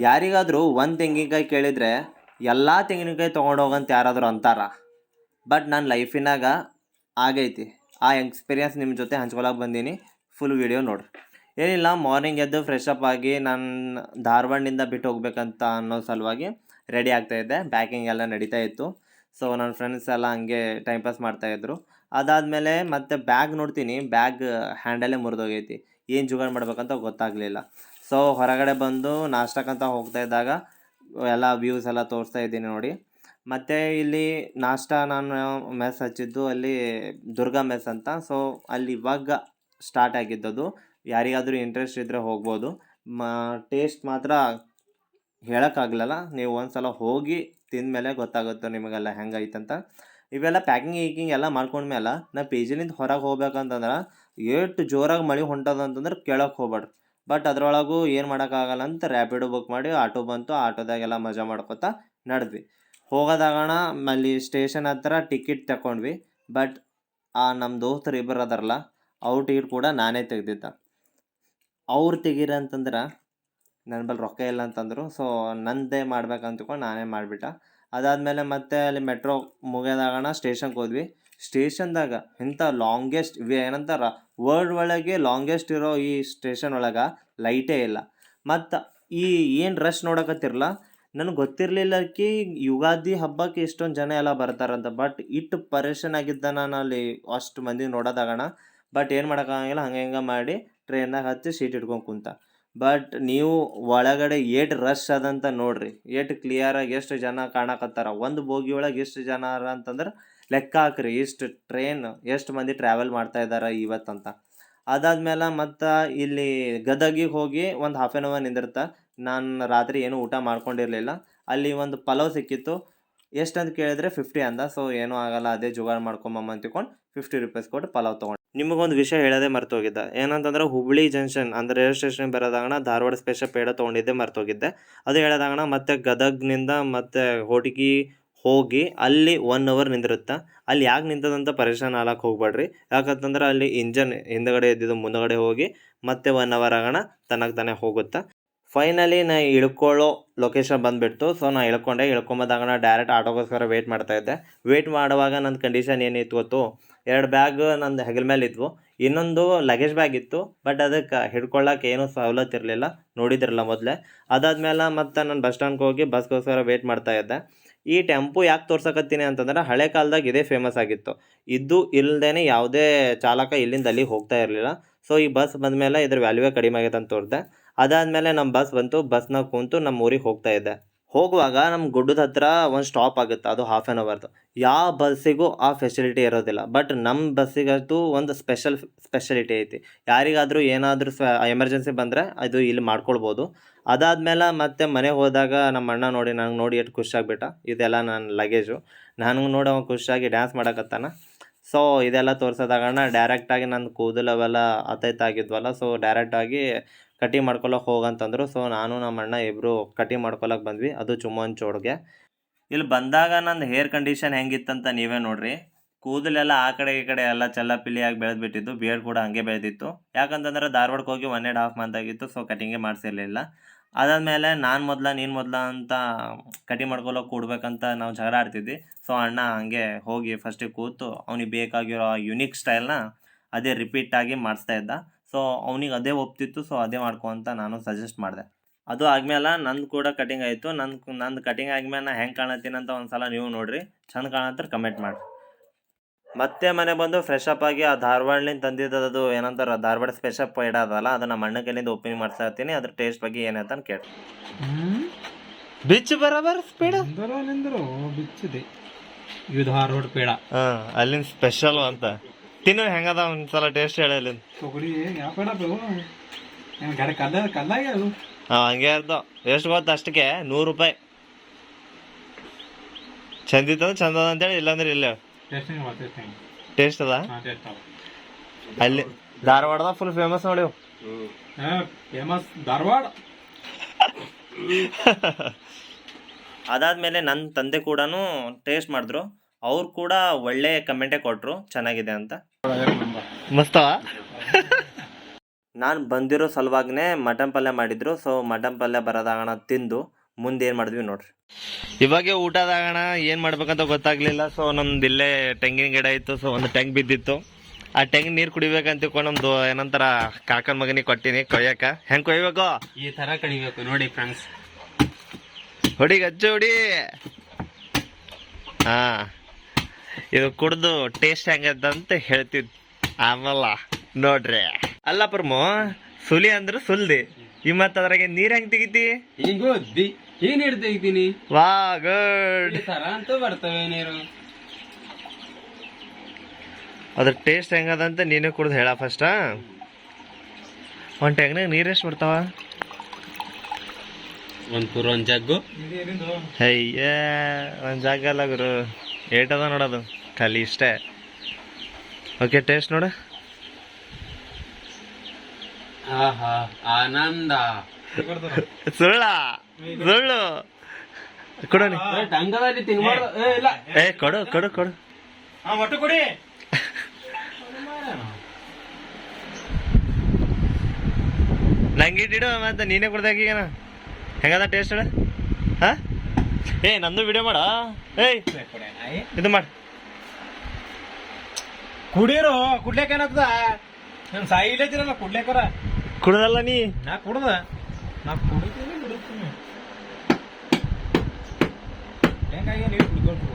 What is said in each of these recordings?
ಯಾರಿಗಾದರೂ ಒಂದು ತೆಂಗಿನಕಾಯಿ ಕೇಳಿದರೆ ಎಲ್ಲ ತೆಂಗಿನಕಾಯಿ ತೊಗೊಂಡೋಗಂತ ಯಾರಾದರೂ ಅಂತಾರ. ಬಟ್ ನನ್ನ ಲೈಫಿನಾಗ ಆಗೈತಿ. ಆ ಎಕ್ಸ್ಪೀರಿಯನ್ಸ್ ನಿಮ್ಮ ಜೊತೆ ಹಂಚ್ಕೊಳಕ್ಕೆ ಬಂದೀನಿ. ಫುಲ್ ವಿಡಿಯೋ ನೋಡ್ರಿ. ಏನಿಲ್ಲ, ಮಾರ್ನಿಂಗ್ ಎದ್ದು ಫ್ರೆಶ್ ಅಪ್ ಆಗಿ ನಾನು ಧಾರವಾಡದಿಂದ ಬಿಟ್ಟು ಹೋಗ್ಬೇಕಂತ ಅನ್ನೋ ಸಲುವಾಗಿ ರೆಡಿ ಆಗ್ತಾಯಿದ್ದೆ. ಪ್ಯಾಕಿಂಗ್ ಎಲ್ಲ ನಡೀತಾ ಇತ್ತು. ಸೊ ನನ್ನ ಫ್ರೆಂಡ್ಸ್ ಎಲ್ಲ ಹಂಗೆ ಟೈಮ್ ಪಾಸ್ ಮಾಡ್ತಾಯಿದ್ರು. ಅದಾದಮೇಲೆ ಮತ್ತೆ ಬ್ಯಾಗ್ ನೋಡ್ತೀನಿ, ಬ್ಯಾಗ್ ಹ್ಯಾಂಡಲೇ ಮುರಿದೋಗೈತಿ. ಏನು ಜುಗಾಡ್ ಮಾಡ್ಬೇಕಂತ ಗೊತ್ತಾಗಲಿಲ್ಲ. ಸೊ ಹೊರಗಡೆ ಬಂದು ನಾಷ್ಟಕ್ಕಂತ ಹೋಗ್ತಾ ಇದ್ದಾಗ ಎಲ್ಲ ವ್ಯೂಸ್ ಎಲ್ಲ ತೋರಿಸ್ತಾ ಇದ್ದೀನಿ ನೋಡಿ. ಮತ್ತು ಇಲ್ಲಿ ನಾಷ್ಟ ನಾನು ಮೆಸ್ ಹಚ್ಚಿದ್ದು ಅಲ್ಲಿ ದುರ್ಗಾ ಮೆಸ್ ಅಂತ. ಸೊ ಅಲ್ಲಿ ಇವಾಗ ಸ್ಟಾರ್ಟ್ ಆಗಿದ್ದದು. ಯಾರಿಗಾದರೂ ಇಂಟ್ರೆಸ್ಟ್ ಇದ್ದರೆ ಹೋಗ್ಬೋದು. ಟೇಸ್ಟ್ ಮಾತ್ರ ಹೇಳೋಕ್ಕಾಗಲ್ಲ. ನೀವು ಒಂದು ಸಲ ಹೋಗಿ ತಿಂದಮೇಲೆ ಗೊತ್ತಾಗುತ್ತೆ ನಿಮಗೆಲ್ಲ ಹೆಂಗೈತಂತ. ಇವೆಲ್ಲ ಪ್ಯಾಕಿಂಗ್ ಗೀಕಿಂಗ್ ಎಲ್ಲ ಮಾಡ್ಕೊಂಡ್ಮೇಲೆ ನಾ ಪಿ ಜಿಲಿಂದ ಹೊರಗೆ ಹೋಗ್ಬೇಕಂತಂದ್ರೆ ಎಷ್ಟು ಜೋರಾಗಿ ಮಳೆ ಹೊಂಟದ ಅಂತಂದ್ರೆ ಕೇಳೋಕೆ ಹೋಗ್ಬೇಡ್ರಿ. ಬಟ್ ಅದರೊಳಗೂ ಏನು ಮಾಡೋಕ್ಕಾಗಲ್ಲ ಅಂತ ರ್ಯಾಪಿಡೋ ಬುಕ್ ಮಾಡಿ ಆಟೋ ಬಂತು. ಆಟೋದಾಗೆಲ್ಲ ಮಜಾ ಮಾಡ್ಕೊತಾ ನಡೆದ್ವಿ. ಹೋಗೋದಾಗಣ ಅಲ್ಲಿ ಸ್ಟೇಷನ್ ಹತ್ರ ಟಿಕೆಟ್ ತಗೊಂಡ್ವಿ. ಬಟ್ ನಮ್ಮ ದೋಸ್ತರು ಇಬ್ಬರು ಅದಾರಲ್ಲ, ಅವ್ರ ಟಿಕೆಟ್ ಕೂಡ ನಾನೇ ತೆಗ್ದಿದ್ದ. ಅವ್ರು ತೆಗೀರ ಅಂತಂದ್ರೆ ನನ್ನ ಬಳಿ ರೊಕ್ಕ ಇಲ್ಲ ಅಂತಂದರು. ಸೊ ನನ್ನದೇ ಮಾಡ್ಬೇಕಂತ್ಕೊಂಡು ನಾನೇ ಮಾಡಿಬಿಟ್ಟ. ಅದಾದಮೇಲೆ ಮತ್ತೆ ಅಲ್ಲಿ ಮೆಟ್ರೋ ಮುಗಿಯೋದಾಗಣ ಸ್ಟೇಷನ್ಗೆ ಹೋದ್ವಿ. ಸ್ಟೇಷನ್ದಾಗ ಇಂಥ ಲಾಂಗೆಸ್ಟ್ ಏನಂತಾರ ವರ್ಲ್ಡ್ ಒಳಗೆ ಲಾಂಗೆಸ್ಟ್ ಇರೋ ಈ ಸ್ಟೇಷನ್ ಒಳಗೆ ಲೈಟೇ ಇಲ್ಲ. ಮತ್ತು ಈ ಏನು ರಶ್ ನೋಡಕತ್ತಿರಲ್ಲ, ನನಗೆ ಗೊತ್ತಿರಲಿಲ್ಲ ಕಿ ಯುಗಾದಿ ಹಬ್ಬಕ್ಕೆ ಇಷ್ಟೊಂದು ಜನ ಎಲ್ಲ ಬರ್ತಾರಂತ. ಬಟ್ ಇಟ್ಟು ಪರೇಷನ್ ಆಗಿದ್ದ ನಾನು ಅಲ್ಲಿ ಅಷ್ಟು ಮಂದಿ ನೋಡೋದಾಗಣ. ಬಟ್ ಏನು ಮಾಡೋಕ್ಕಾಗಂಗಿಲ್ಲ, ಹಂಗೆ ಹಿಂಗೆ ಮಾಡಿ ಟ್ರೈನ್ನಾಗ ಹತ್ತಿ ಸೀಟ್ ಇಟ್ಕೊಂಡು ಕುಂತ. ಬಟ್ ನೀವು ಒಳಗಡೆ ಏಟ್ ರಶ್ ಅದಂತ ನೋಡ್ರಿ. ಏಟ್ ಕ್ಲಿಯರಾಗಿ ಎಷ್ಟು ಜನ ಕಾಣಕತ್ತಾರ. ಒಂದು ಬೋಗಿ ಒಳಗೆ ಎಷ್ಟು ಜನ ಅರ ಅಂತಂದ್ರೆ ಲೆಕ್ಕ ಹಾಕ್ರಿ, ಇಷ್ಟು ಟ್ರೈನ್ ಎಷ್ಟು ಮಂದಿ ಟ್ರಾವೆಲ್ ಮಾಡ್ತಾ ಇದ್ದಾರೆ ಇವತ್ತಂತ. ಅದಾದ್ಮೇಲೆ ಮತ್ತು ಇಲ್ಲಿ ಗದಗಿಗೆ ಹೋಗಿ ಒಂದು ಹಾಫ್ ಆನ್ ಅವರ್ ನಿಂದಿರ್ತ. ನಾನು ರಾತ್ರಿ ಏನೂ ಊಟ ಮಾಡ್ಕೊಂಡಿರಲಿಲ್ಲ. ಅಲ್ಲಿ ಒಂದು ಪಲಾವ್ ಸಿಕ್ಕಿತ್ತು. ಎಷ್ಟಂತ ಕೇಳಿದ್ರೆ 50 ಅಂದ. ಸೊ ಏನೂ ಆಗಲ್ಲ, ಅದೇ ಜುಗಾಡ್ ಮಾಡ್ಕೊಂಬಮ್ಮ ಅಂತಿಕೊಂಡು 50 ರೂಪೀಸ್ ಕೊಟ್ಟು ಪಲಾವ್ ತೊಗೊಂಡು. ನಿಮಗೊಂದು ವಿಷಯ ಹೇಳೋದೇ ಮರ್ತೋಗಿದ್ದೆ. ಏನಂತಂದ್ರೆ ಹುಬ್ಳಿ ಜಂಕ್ಷನ್ ಅಂದರೆ ರೈಲ್ವೆ ಸ್ಟೇಷನ್ ಬರೋದಾಗಣ ಧಾರವಾಡ ಸ್ಪೆಷಲ್ ಪೇಡ ತೊಗೊಂಡಿದ್ದೆ, ಮರ್ತೋಗಿದ್ದೆ. ಅದು ಹೇಳೋದಾಗಣ ಮತ್ತೆ ಗದಗ್ನಿಂದ ಮತ್ತು ಹೋಟಗಿ ಹೋಗಿ ಅಲ್ಲಿ 1 ಅವರ್ ನಿಂದಿರುತ್ತೆ. ಅಲ್ಲಿ ಯಾಕೆ ನಿಂತದಂತ ಪರೇಶಾನ್ ಆಗಕ್ಕೆ ಹೋಗ್ಬೇಡ್ರಿ. ಯಾಕಂತಂದ್ರೆ ಅಲ್ಲಿ ಇಂಜನ್ ಹಿಂದುಗಡೆ ಇದ್ದಿದ್ದು ಮುಂದುಗಡೆ ಹೋಗಿ ಮತ್ತೆ 1 ಅವರ್ ಆಗೋಣ ತಾನೇ ಹೋಗುತ್ತೆ. ಫೈನಲಿ ನಾ ಇಳ್ಕೊಳ್ಳೋ ಲೊಕೇಶನ್ ಬಂದುಬಿಡ್ತು. ಸೊ ನಾ ಇಳ್ಕೊಂಬಂದಾಗ ಡೈರೆಕ್ಟ್ ಆಟೋಗೋಸ್ಕರ ವೇಟ್ ಮಾಡ್ತಾಯಿದ್ದೆ. ವೇಟ್ ಮಾಡುವಾಗ ನನ್ನ ಕಂಡೀಷನ್ ಏನಿತ್ತು ಗೊತ್ತು, 2 ಬ್ಯಾಗ್ ನಂದು ಹೆಗಲ ಮೇಲೆ ಇದ್ವು, ಇನ್ನೊಂದು ಲಗೇಜ್ ಬ್ಯಾಗ್ ಇತ್ತು. ಬಟ್ ಅದಕ್ಕೆ ಹಿಡ್ಕೊಳ್ಳೋಕೆ ಏನೂ ಸವಲತ್ತು ಇರಲಿಲ್ಲ, ನೋಡಿದ್ರಲ್ಲ ಮೊದಲೇ. ಅದಾದ್ಮೇಲೆ ಮತ್ತು ನಾನು ಬಸ್ ಸ್ಟ್ಯಾಂಡ್ಗೆ ಹೋಗಿ ಬಸ್ಗೋಸ್ಕರ ವೇಟ್ ಮಾಡ್ತಾಯಿದ್ದೆ. ಈ ಟೆಂಪು ಯಾಕೆ ತೋರ್ಸಕತ್ತೀನಿ ಅಂತಂದ್ರೆ ಹಳೆ ಕಾಲದಾಗ ಇದೇ ಫೇಮಸ್ ಆಗಿತ್ತು. ಇದು ಇಲ್ಲದೇ ಯಾವುದೇ ಚಾಲಕ ಇಲ್ಲಿಂದ ಅಲ್ಲಿಗೆ ಹೋಗ್ತಾ ಇರಲಿಲ್ಲ. ಸೊ ಈ ಬಸ್ ಬಂದಮೇಲೆ ಇದ್ರ ವ್ಯಾಲ್ಯೂವೇ ಕಡಿಮೆ ಆಗೈತೆ ಅಂತ ತೋರಿದೆ. ಅದಾದಮೇಲೆ ನಮ್ಮ ಬಸ್ ಬಂತು. ಬಸ್ನಾಗ ಕೂತು ನಮ್ಮ ಊರಿಗೆ ಹೋಗ್ತಾ ಇದ್ದೆ. ಹೋಗುವಾಗ ನಮ್ಮ ಗುಡ್ಡದ ಹತ್ರ ಒಂದು ಸ್ಟಾಪ್ ಆಗುತ್ತೆ, ಅದು ಹಾಫ್ ಆನ್ ಅವರ್ದು. ಯಾವ ಬಸ್ಸಿಗೂ ಆ ಫೆಸಿಲಿಟಿ ಇರೋದಿಲ್ಲ. ಬಟ್ ನಮ್ಮ ಬಸ್ಸಿಗಂತೂ ಒಂದು ಸ್ಪೆಷಲಿಟಿ ಐತಿ. ಯಾರಿಗಾದರೂ ಏನಾದರೂ ಎಮರ್ಜೆನ್ಸಿ ಬಂದರೆ ಅದು ಇಲ್ಲಿ ಮಾಡ್ಕೊಳ್ಬೋದು. ಅದಾದಮೇಲೆ ಮತ್ತೆ ಮನೆಗೆ ಹೋದಾಗ ನಮ್ಮ ಅಣ್ಣ ನೋಡಿ ನಂಗೆ ನೋಡಿ ಎಷ್ಟು ಖುಷಿಯಾಗ್ಬಿಟ್ಟ. ಇದೆಲ್ಲ ನನ್ನ ಲಗೇಜು. ನನಗೆ ನೋಡಿ ಅವ್ನು ಖುಷಿಯಾಗಿ ಡ್ಯಾನ್ಸ್ ಮಾಡಕತ್ತಾನ. ಸೊ ಇದೆಲ್ಲ ತೋರಿಸೋದಾಗಣ ಡೈರೆಕ್ಟಾಗಿ ನನ್ನ ಕೂದಲು ಅವೆಲ್ಲ ಆಗಿದ್ವಲ್ಲ. ಸೊ ಡೈರೆಕ್ಟಾಗಿ ಕಟಿಂಗ್ ಮಾಡ್ಕೊಳಕ್ಕೆ ಹೋಗಂತಂದರು. ಸೊ ನಾನು ನಮ್ಮ ಅಣ್ಣ ಇಬ್ಬರು ಕಟಿಂಗ್ ಮಾಡ್ಕೊಳಕ್ಕೆ ಬಂದ್ವಿ, ಅದು ಚುಮ್ಮನ್ ಚೋಡ್ಗೆ. ಇಲ್ಲಿ ಬಂದಾಗ ನನ್ನ ಹೇರ್ ಕಂಡೀಷನ್ ಹೆಂಗಿತ್ತಂತ ನೀವೇ ನೋಡ್ರಿ. ಕೂದಲೆಲ್ಲ ಆ ಕಡೆ ಈ ಕಡೆ ಎಲ್ಲ ಚಲ್ಲಪಿಲ್ಲಿಯಾಗಿ ಬೆಳೆದ್ಬಿಟ್ಟಿದ್ದು. ಬಿಯರ್ಡ್ ಕೂಡ ಹಂಗೆ ಬೆಳೆದಿತ್ತು. ಯಾಕಂತಂದ್ರೆ ಧಾರವಾಡಕ್ಕೆ ಹೋಗಿ 1.5 ಮಂತ್ ಆಗಿತ್ತು. ಸೊ ಕಟಿಂಗೇ ಮಾಡಿಸಿರಲಿಲ್ಲ. ಅದಾದಮೇಲೆ ನಾನು ಮೊದಲ ನೀನು ಮೊದಲ ಅಂತ ಕಟಿಂಗ್ ಮಾಡ್ಕೊಳಕ್ಕೆ ಕೂಡ್ಬೇಕಂತ ನಾವು ಜಗಳ ಆಡ್ತಿದ್ವಿ. ಸೊ ಅಣ್ಣ ಹಂಗೆ ಹೋಗಿ ಫಸ್ಟಿಗೆ ಕೂತು ಅವ್ನಿಗೆ ಬೇಕಾಗಿರೋ ಯುನೀಕ್ ಸ್ಟೈಲ್ನ ಅದೇ ರಿಪೀಟಾಗಿ ಮಾಡಿಸ್ತಾ ಇದ್ದ. ಸೊ ಅವ್ನಿಗೆ ಅದೇ ಒಪ್ತಿತ್ತು. ಸೊ ಅದೇ ಮಾಡ್ಕೊ ಅಂತ ನಾನು ಸಜೆಸ್ಟ್ ಮಾಡಿದೆ. ಅದು ಆದಮೇಲೆ ನಂದು ಕೂಡ ಕಟಿಂಗ್ ಆಯಿತು. ನಂದು ಕಟಿಂಗ್ ಆದ್ಮೇಲೆ ನಾನು ಹೆಂಗೆ ಕಾಣತ್ತೀನಿ ಅಂತ ಒಂದು ಸಲ ನೀವು ನೋಡಿರಿ. ಚಂದ ಕಾಣತ್ತರ ಕಮೆಂಟ್ ಮಾಡಿರಿ. ಮತ್ತೆ ಮನೆ ಬಂದು ಫ್ರೆಶ್ ಅಪ್ ಆಗಿ ಆ ಧಾರವಾಡಲಿಂದ ತಂದಿದ್ದದು ಏನಂತಾರೆ ಧಾರವಾಡ ಸ್ಪೆಷಲ್ ಪೇಡ ಅದಲ್ಲ, ಅದನ್ನು ನಮ್ಮ ಅಣ್ಣ ಕೈಲಿಂದ ಓಪನಿಂಗ್ ಮಾಡ್ತಾ ಇರ್ತೀನಿ. ಅದ್ರ ಟೇಸ್ಟ್ ಬಗ್ಗೆ ಏನಂತ ಕೇಳಿ. ಬಿಚ್ಚು ಬರೋಬರ್ ಪೇಡ ಬಿಚ್ಚಿದೆ ಇದು ಧಾರವಾಡ ಪೇಡ. ಅಲ್ಲಿಂದ ಸ್ಪೆಷಲ್ ಅಂತ ತಿನ್ನು ಹೆಂಗದ ಒಂದ್ಸಲ ಟೇಸ್ಟ್ ಹೇಳಿ. ಅಲ್ಲಿಂದ ಹಂಗೆ ಅರ್ಧ ಎಷ್ಟು ಗೊತ್ತ ಅಷ್ಟಕ್ಕೆ 100 ರೂಪಾಯಿ. ಚಂದಿತ್ತಂದ್ರೆ ಚಂದ ಅಂತೇಳಿ, ಇಲ್ಲಾಂದ್ರೆ ಇಲ್ಲ. ಟೇಸ್ಟ್ ಅದ ಅಲ್ಲಿ ಧಾರವಾಡದ ಫುಲ್ ಫೇಮಸ್ ನೋಡಿ. ಫೇಮಸ್ ಧಾರವಾಡ. ಅದಾದ್ಮೇಲೆ ನನ್ನ ತಂದೆ ಕೂಡ ಟೇಸ್ಟ್ ಮಾಡಿದ್ರು. ಅವ್ರು ಕೂಡ ಒಳ್ಳೆ ಕಮೆಂಟೇ ಕೊಟ್ಟರು, ಚೆನ್ನಾಗಿದೆ ಅಂತ. ಮಸ್ತವ. ನಾನು ಬಂದಿರೋ ಸಲುವಾಗೇ ಮಟನ್ ಪಲ್ಯ ಮಾಡಿದ್ರು. ಸೊ ಮಟನ್ ಪಲ್ಯ ಬರೋದಾಗಣ ತಿಂದು ಮುಂದೆ ಏನು ಮಾಡಿದ್ವಿ ನೋಡ್ರಿ. ಇವಾಗೆ ಊಟದಾಗಣ ಏನು ಮಾಡ್ಬೇಕಂತ ಗೊತ್ತಾಗ್ಲಿಲ್ಲ. ಸೊ ನಮ್ದು ಇಲ್ಲೇ ತೆಂಗಿನ ಗಿಡ ಇತ್ತು. ಸೊ ಒಂದು ಟೆಂಗ್ ಬಿದ್ದಿತ್ತು. ಆ ಟೆಂಗ್ ನೀರು ಕುಡಿಬೇಕಂತ ತಿಳ್ಕೊಂಡು ನಮ್ದು ಏನಂತಾರ ಕಾಕನ ಮಗನಿಗೆ ಕೊಟ್ಟಿನಿ ಕೊಯ್ಯಕ. ಹೆಂಗೆ ಕೊಯ್ಬೇಕು? ಈ ತರ ಕಡಿಬೇಕು ನೋಡಿ ಫ್ರೆಂಡ್ಸ್. ಹೊಡಿ ಗಚ್ಚು ಹೊಡಿ. ಹಾ, ಇದು ಕುಡ್ದು ಟೇಸ್ಟ್ ಹೆಂಗಂತ ಹೇಳ್ತಿದ್ ಆಮಲ್ಲ ನೋಡ್ರಿ. ಅಲ್ಲ ಪರ್ಮು, ಸುಲಿ ಅಂದ್ರೆ ಸುಲ್ದಿ ಈ ಮತ್ತ ಅದ್ರಾಗೆ ನೀರ್ ಹೆಂಗ್ ತೆಗಿತಿ? ಈಗ ಓದ್ದಿ ಏನ್ ನೀರು ತೆಗಿತೀನಿ. ವಾ ಗುಡ್. ಈ ತರ ಅಂತೂ ಬರ್ತವೆ ನೀರು. ಅದ್ರ ಟೇಸ್ಟ್ ಹೆಂಗದಂತ ನೀನೇ ಕುಡ್ದು ಹೇಳ ಫಸ್ಟ್. ಒಂದ್ ಟೆಂಗ್ನಾಗ ನೀರ್ ಎಷ್ಟು ಬರ್ತಾವ? ಒಂದ್ ಜಗ್ಗು. ಅಯ್ಯ, ಒಂದ್ ಜಾಗ ಅಲ್ಲ ಗುರು, ಏಟದ ನೋಡೋದು ಖಾಲಿ ಇಷ್ಟೇ. ಓಕೆ, ಟೇಸ್ಟ್ ನೋಡ. ಆಹಾ, ಆನಂದ. ಸುಳ್ಳು ಕೊಡು. ಟಂಗದಲ್ಲಿ ತಿನ್ಬಾರ್ದು. ಏ ಕೊಡು ಕೊಡು ಕೊಡು. ಒಟ್ಟು ಕೊಡಿ. ನಂಗೆ ಇಟ್ಟಿಡು ಮತ್ತೆ ನೀನೇ ಕೊಡ್ದಾಗ ಈಗನ ಹೆಂಗದ ಟೇಸ್ಟ್ ಹೇಳ. ಹಾ, ಏ ನಂದು ವಿಡಿಯೋ ಮಾಡ. ಏಯ್ ಇದು ಮಾಡ. ಕುಡಿಯರು ಕುಡ್ಲೇಕ ಏನದ? ನಾನು ಸಾಯಿ ಇಲ್ಲತ್ತಿರಲ್ಲ ಕುಡ್ಲೇಕರ. ಕುಡ್ದಲ್ಲ ನೀ? ನಾ ಕುಡ್ದ. ನಾ ಕುಡಿತೀನಿ ಬಿಡುತ್ತೀನಿ. ಹೆಂಗಾಗಿ ನೀರು ಕುಡ್ಕೊಂಡು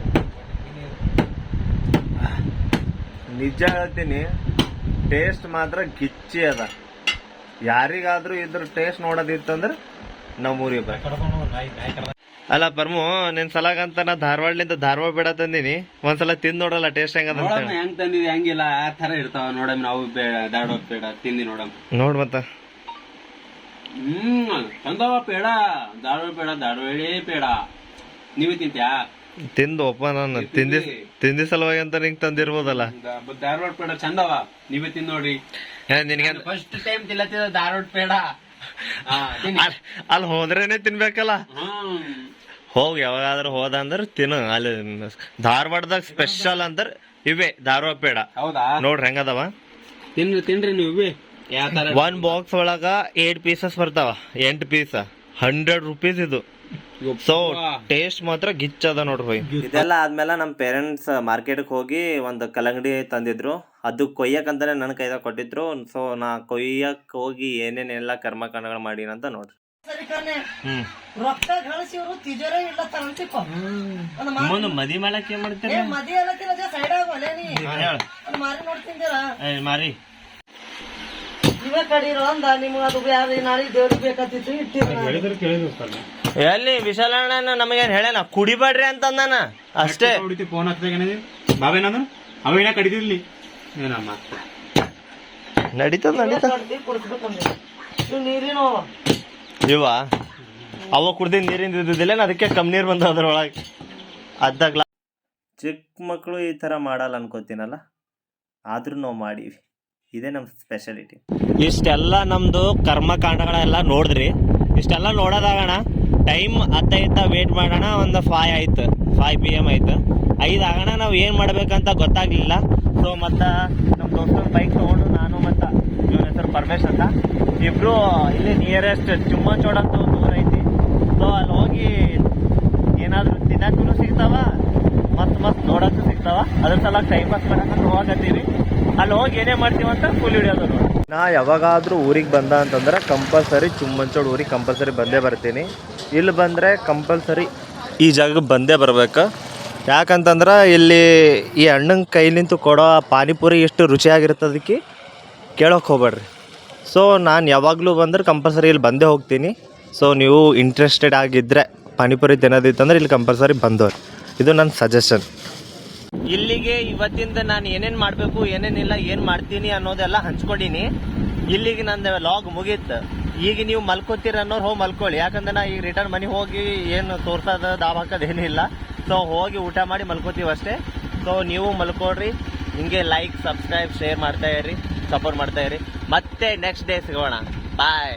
ನಿಜ ಹೇಳ್ತೀನಿ, ಟೇಸ್ಟ್ ಮಾತ್ರ ಗಿಚ್ಚಿ ಅದ. ಯಾರಿಗಾದ್ರೂ ಇದ್ರ ಟೇಸ್ಟ್ ನೋಡೋದಿತ್ತಂದ್ರೆ ನಮ್ಮೂರಿಗೆ ಬರ. ಅಲ್ಲ ಪರ್ಮು, ನಿನ್ ಸಲಾಗಂತ ನಾ ಧಾರವಾಡ ಬೇಡ ತಂದಿನಿ. ಒಂದ್ಸಲ ತಿಂದ್ ನೋಡಲ್ಲ ಟೇಸ್ಟ್ ಹೆಂಗದ ಹೆಂಗ್ ತಂದಿದ್ ಹೆಂಗಿಲ್ಲ ಆ ತರ ಇರ್ತಾವ ನೋಡಮ್. ನಾವು ಧಾರವಾಡ ಪೇಡ ತಿಂದಿ ನೋಡಮ್. ನೋಡ್ ಮತ್ತ. ಚಂದವ ಪೇಡ. ಧಾರವಾಡ ಪೇಡ ನೀವೇ ತಿಂತ್ಯಾ? ತಿಂದು ಒಪ್ಪ, ನಾನು ತಿಂದಿ ಸಲುವಾಗಿ ಅಂತ ನಿಂಗೆ ತಂದಿರ್ಬೋದಲ್ಲ. ಧಾರವಾಡ ಪೇಡ ಚಂದವ, ನೀವೇ ತಿಂದ್ ನೋಡ್ರಿ. ನಿನಗೆ ಫಸ್ಟ್ ಟೈಮ್ ತಿನ್ನತ್ತಿದ ಧಾರವಾಡ ಪೇಡ. ಅಲ್ಲಿ ಹೋದ್ರೇನೆ ತಿನ್ಬೇಕಲ್ಲ. ಹೋಗಿ ಯಾವಾಗಾದ್ರೂ ಹೋದ ಅಂದ್ರೆ ತಿನ್ನು. ಅಲ್ಲಿ ಧಾರವಾಡದಾಗ ಸ್ಪೆಷಲ್ ಅಂದ್ರ ಇವೇ ಧಾರವಾಡ ಪೇಡ. ಹೌದಾ? ನೋಡ್ರಿ ಹೆಂಗದವ. ತಿನ್ರಿ ನೀವು. ಒನ್ ಬಾಕ್ಸ್ ಒಳಗ 8 ಪೀಸಸ್ ಬರ್ತಾವ. 8 ಪೀಸ್ 100 ರೂಪೀಸ್ ಇದು. ಸೊ ಟೇಸ್ಟ್ ಮಾತ್ರ ಗಿಚ್ ಅದ ನೋಡ್ರಿ. ಇದೆಲ್ಲ ಆದ್ಮೇಲೆ ನಮ್ಮ ಪೇರೆಂಟ್ಸ್ ಮಾರ್ಕೆಟ್ಗೆ ಹೋಗಿ ಒಂದು ಕಲ್ಲಂಗಡಿ ತಂದಿದ್ರು. ಅದು ಕೊಯ್ಯಕಂತಾನೆ ನನ್ನ ಕೈದಾಗ ಕೊಟ್ಟಿದ್ರು. ಸೊ ನಾ ಕೊಯ್ಯಕ್ ಹೋಗಿ ಏನೇನೆಲ್ಲ ಕರ್ಮಕಾಂಡಗಳು ಮಾಡಿನಂತ ನೋಡ್ರಿ. ರೊಕ್ಕ ಗಳಿಸಿ ಇವರು ತಿಜೋರ ಇಲ್ಲ ತಗೊಂತಿಪ್ಪ. ಮದಿ ಮಾಡಕ್ ಏನ್ ಮಾಡ್ತೀರಿ? ಮದಿ ಎಲ್ಲ ಸೈಡ್ ಆಗೋಲ್ಲ ನೀ ಮಾರಿ ನೋಡ್ತಿದ್ದೀರ. ಮಾರಿ ನೀವೇ ಕಡೀರೋ ಅಂದ. ನಿಮ್ಗೆ ಅದು ಯಾರು ನಾಳೆ ದೇವ್ರಿಗೆ ಬೇಕಂತಿತ್ತು ಇಟ್ಟಿರ. ಎಲ್ಲಿ ವಿಶಾಲ ಅಣ್ಣ ನಮಗೇನ್ ಹೇಳೇನ ಕುಡಿಬೇಡ್ರಿ ಅಂತ ಅಂದಾನ ಅಷ್ಟೇ. ಫೋನ್ ಹಚ್ಚಿದಾಗ ಬಾಬೇನಂದ್ರ ಅವೇನ ಕಡಿದಿರ್ಲಿ ನಡೀತದ. ನೀರಿನ ಇವ ಅವ ಕುಡ್ದಿದ್ ನೀರಿಂದ ಇದ್ದಿದ್ದಿಲ್ಲ, ಅದಕ್ಕೆ ಕಮ್ಮಿ ನೀರು ಬಂದ ಅದ್ರೊಳಗೆ. ಅರ್ಧ ಗ್ಲಾಸ್. ಚಿಕ್ಕ ಮಕ್ಕಳು ಈ ಥರ ಮಾಡಲ್ಲ ಅನ್ಕೋತೀನಲ್ಲ, ಆದ್ರೂ ನಾವು ಮಾಡೀವಿ. ಇದೇ ನಮ್ಮ ಸ್ಪೆಷಾಲಿಟಿ. ಇಷ್ಟೆಲ್ಲ ನಮ್ದು ಕರ್ಮಕಾಂಡಗಳೆಲ್ಲ ನೋಡಿದ್ರಿ. ಇಷ್ಟೆಲ್ಲ ನೋಡೋದಾಗಣ ಟೈಮ್ ಹತ್ತೈತ ವೇಟ್ ಮಾಡೋಣ. ಒಂದು 5 PM ಆಯ್ತು. 5 ಆಗೋಣ ನಾವು ಏನು ಮಾಡ್ಬೇಕಂತ ಗೊತ್ತಾಗ್ಲಿಲ್ಲ. ಸೊ ಮತ್ತು ನಮ್ಮ ದೋಸ್ತನ ಬೈಕ್ ತೊಗೊಂಡು ನಾನು ಮತ್ತು ಇವನ ಹೆಸರು ಪರಮೇಶ್ ಅಂತ ಇಬ್ರು ಇಲ್ಲಿ ನಿಯರೆಸ್ಟ್ ಚುಮ್ಮಚೋಡ ಅಂತ ದೂರ ಐತಿ. ಸೊ ಅಲ್ಲಿ ಹೋಗಿ ಏನಾದರೂ ತಿನ್ನಕ್ಕೂ ಸಿಗ್ತಾವ, ಮಸ್ತ್ ನೋಡಕ್ಕೂ ಸಿಗ್ತಾವ. ಅದ್ರ ಸಲ ಟೈಮ್ ಪಾಸ್ ಮಾಡಕ್ಕೆ ಹೋಗತ್ತೀವಿ. ಅಲ್ಲಿ ಹೋಗಿ ಏನೇ ಮಾಡ್ತೀವಂತ ಫುಲ್ ಹಿಡಿಯೋದು ನೋಡಿ. ನಾ ಯಾವಾಗಾದ್ರೂ ಊರಿಗೆ ಬಂದ ಅಂತಂದ್ರೆ ಕಂಪಲ್ಸರಿ ಚುಮ್ಮಂಚೋಡ್ ಊರಿಗೆ ಕಂಪಲ್ಸರಿ ಬಂದೇ ಬರ್ತೀನಿ. ಇಲ್ಲಿ ಬಂದರೆ ಕಂಪಲ್ಸರಿ ಈ ಜಾಗಕ್ಕೆ ಬಂದೇ ಬರ್ಬೇಕು. ಯಾಕಂತಂದ್ರೆ ಇಲ್ಲಿ ಈ ಅಣ್ಣನ ಕೈಲಿಂತು ಕೊಡೋ ಪಾನಿಪುರಿ ಎಷ್ಟು ರುಚಿಯಾಗಿರ್ತದಕ್ಕೆ ಕೇಳೋಕೆ ಹೋಗ್ಬೇಡ್ರಿ. ಸೊ ನಾನು ಯಾವಾಗಲೂ ಬಂದ್ರೆ ಕಂಪಲ್ಸರಿ ಇಲ್ಲಿ ಬಂದೇ ಹೋಗ್ತೀನಿ. ಸೊ ನೀವು ಇಂಟ್ರೆಸ್ಟೆಡ್ ಆಗಿದ್ದರೆ ಪಾನಿಪುರಿ ತಿನ್ನೋದಿತ್ತಂದ್ರೆ ಇಲ್ಲಿ ಕಂಪಲ್ಸರಿ ಬಂದವ್ರು. ಇದು ನನ್ನ ಸಜೆಷನ್. ಇಲ್ಲಿಗೆ ಇವತ್ತಿಂದ ನಾನು ಏನೇನು ಮಾಡಬೇಕು ಏನೇನಿಲ್ಲ ಏನು ಮಾಡ್ತೀನಿ ಅನ್ನೋದೆಲ್ಲ ಹಂಚ್ಕೊಂಡಿನಿ. ಇಲ್ಲಿಗೆ ನಂದು ಲಾಗ್ ಮುಗೀತು. ಈಗ ನೀವು ಮಲ್ಕೋತೀರ ಅನ್ನೋರು ಹೋಗಿ ಮಲ್ಕೊಳ್ಳಿ. ಯಾಕಂದ್ರೆ ನಾ ಈಗ ರಿಟರ್ನ್ ಮನೆಗೆ ಹೋಗಿ ಏನು ತೋರ್ಸೋದು ದಾಬ್ ಹಾಕೋದು ಏನಿಲ್ಲ. ಸೊ ಹೋಗಿ ಊಟ ಮಾಡಿ ಮಲ್ಕೋತೀವಿ ಅಷ್ಟೇ. ಸೊ ನೀವು ಮಲ್ಕೊಳ್ರಿ. ಹಿಂಗೆ ಲೈಕ್, ಸಬ್ಸ್ಕ್ರೈಬ್, ಶೇರ್ ಮಾಡ್ತಾ ಇರಿ, ಸಪೋರ್ಟ್ ಮಾಡ್ತಾ ಇರಿ. ಮತ್ತೆ ನೆಕ್ಸ್ಟ್ ಡೇ ಸಿಗೋಣ. ಬಾಯ್.